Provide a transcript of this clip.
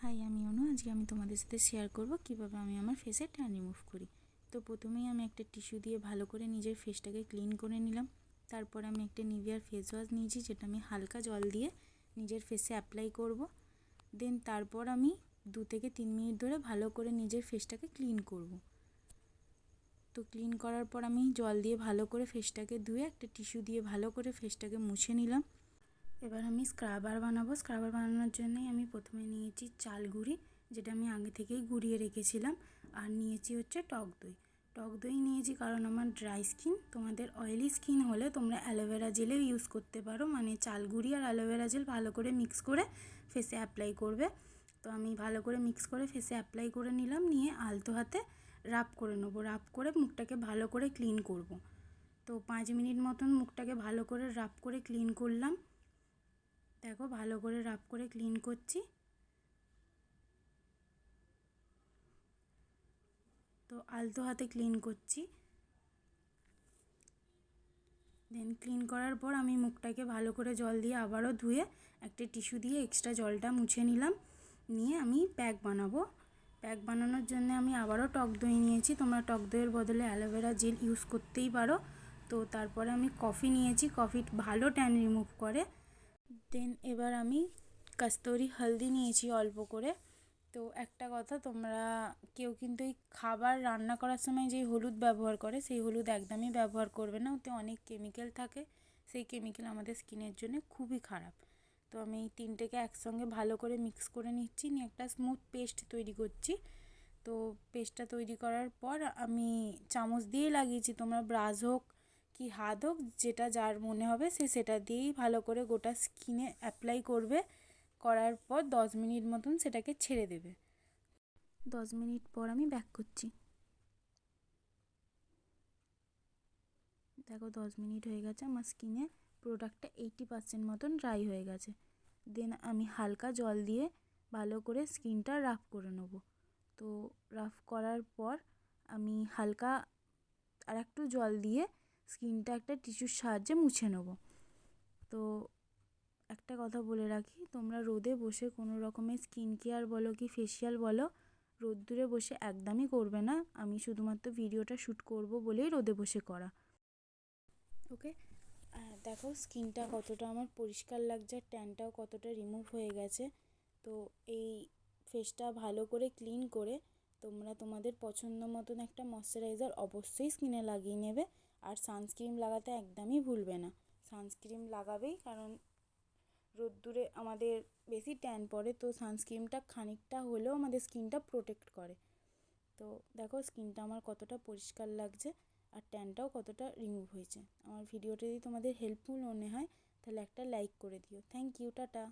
High, আমি অনু। আজকে আমি তোমাদের সাথে শেয়ার করব কিভাবে আমি আমার ফেসে ট্যান রিমুভ করি। তো প্রথমেই আমি একটা টিস্যু দিয়ে ভালো করে নিজের ফেসটাকে ক্লিন করে নিলাম। তারপর আমি একটা নিভিয়ার ফেস ওয়াশ নিয়েছি, যেটা আমি হালকা জল দিয়ে নিজের ফেসে অ্যাপ্লাই করব। দেন তারপর আমি 2 থেকে 3 মিনিট ধরে ভালো করে নিজের ফেসটাকে ক্লিন করব। তো ক্লিন করার পর আমি জল দিয়ে ভালো করে ফেসটাকে ধুয়ে একটা টিস্যু দিয়ে ভালো করে ফেসটাকে মুছে নিলাম। এবার আমি স্ক্রাবার বানাবো। স্ক্রাবার বানানোর জন্যই আমি প্রথমে নিয়েছি চাল গুঁড়ি, যেটা আমি আগে থেকেই গুঁড়িয়ে রেখেছিলাম। আর নিয়েছি হচ্ছে টক দই। টক দই নিয়েছি কারণ আমার ড্রাই স্কিন। তোমাদের অয়েলি স্কিন হলে তোমরা অ্যালোভেরা জেলেও ইউজ করতে পারো, মানে চাল গুঁড়ি আর অ্যালোভেরা জেল ভালো করে মিক্স করে ফেসে অ্যাপ্লাই করবে। তো আমি ভালো করে মিক্স করে ফেসে অ্যাপ্লাই করে নিলাম, নিয়ে আলতো হাতে রাব করে নেবো। রাব করে মুখটাকে ভালো করে ক্লিন করব। তো 5 মিনিট মতন মুখটাকে ভালো করে রাব করে ক্লিন করলাম। দেখো, ভালো করে রাব করে ক্লিন করছি। তো আলতো হাতে ক্লিন করছি। দেন ক্লিন করার পর আমি মুখটাকে ভালো করে জল দিয়ে আবারও ধুয়ে একটা টিস্যু দিয়ে এক্সট্রা জলটা মুছে নিলাম। নিয়ে আমি প্যাক বানাবো। প্যাক বানানোর জন্য আমি আবারও টক দই নিয়েছি। তোমরা টক দইয়ের বদলে অ্যালোভেরা জেল ইউজ করতেই পারো। তো তারপরে আমি কফি নিয়েছি। কফি ভালো ট্যান রিমুভ করে। দেন এবার আমি কস্তুরি হলদি নিয়েছি অল্প করে। তো একটা কথা, তোমরা কেউ কিন্তু এই খাবার রান্না করার সময় যেই হলুদ ব্যবহার করে সেই হলুদ একদমই ব্যবহার করবে না। ওতে অনেক কেমিক্যাল থাকে। সেই কেমিক্যাল আমাদের স্কিনের জন্য খুবই খারাপ। তো আমি এই 3টেকে একসঙ্গে ভালো করে মিক্স করে নিচ্ছি, নিয়ে একটা স্মুথ পেস্ট তৈরি করছি। তো পেস্টটা তৈরি করার পর আমি চামচ দিয়েই লাগিয়েছি। তোমরা ব্রাশ হোক কি হাত হোক, যেটা যার মনে হবে সেটা দিয়েই ভালো করে গোটা স্কিনে অ্যাপ্লাই করবে। করার পর 10 মিনিট মতন সেটাকে ছেড়ে দেবে। 10 মিনিট পর আমি ব্যাক করছি। দেখো, 10 মিনিট হয়ে গেছে। আমার স্কিনে প্রোডাক্টটা 80% মতন ড্রাই হয়ে গেছে। দেন আমি হালকা জল দিয়ে ভালো করে স্কিনটা রাফ করে নেব। তো রাফ করার পর আমি হালকা আর একটু জল দিয়ে স্কিনটা একটা টিস্যুর সাহায্যে মুছে নেব। তো একটা কথা বলে রাখি, তোমরা রোদে বসে কোনো রকমের স্কিন কেয়ার বলো কি ফেসিয়াল বলো, রোদ্দুরে বসে একদমই করবে না। আমি শুধুমাত্র ভিডিওটা শ্যুট করব বলেই রোদে বসে করা। ওকে, দেখো স্কিনটা কতটা আমার পরিষ্কার লাগছে, ট্যানটাও কতটা রিমুভ হয়ে গেছে। তো এই ফেসটা ভালো করে ক্লিন করে তোমরা তোমাদের পছন্দ মতন একটা ময়শ্চারাইজার অবশ্যই স্কিনে লাগিয়ে নেবে। আর সানস্ক্রিন লাগাতে একদমই ভুলবে না। সানস্ক্রিন লাগাবেই, কারণ রোদ্দুরে আমাদের বেশি ট্যান পড়ে। তো সানস্ক্রিনটা খানিকটা হলেও আমাদের স্কিনটা প্রোটেক্ট করে। তো দেখো স্কিনটা আমার কতটা পরিষ্কার লাগছে আর ট্যানটাও কতটা রিমুভ হয়েছে। আমার ভিডিওটা যদি তোমাদের হেল্পফুল মনে হয় তাহলে একটা লাইক করে দিও। Thank you, tata.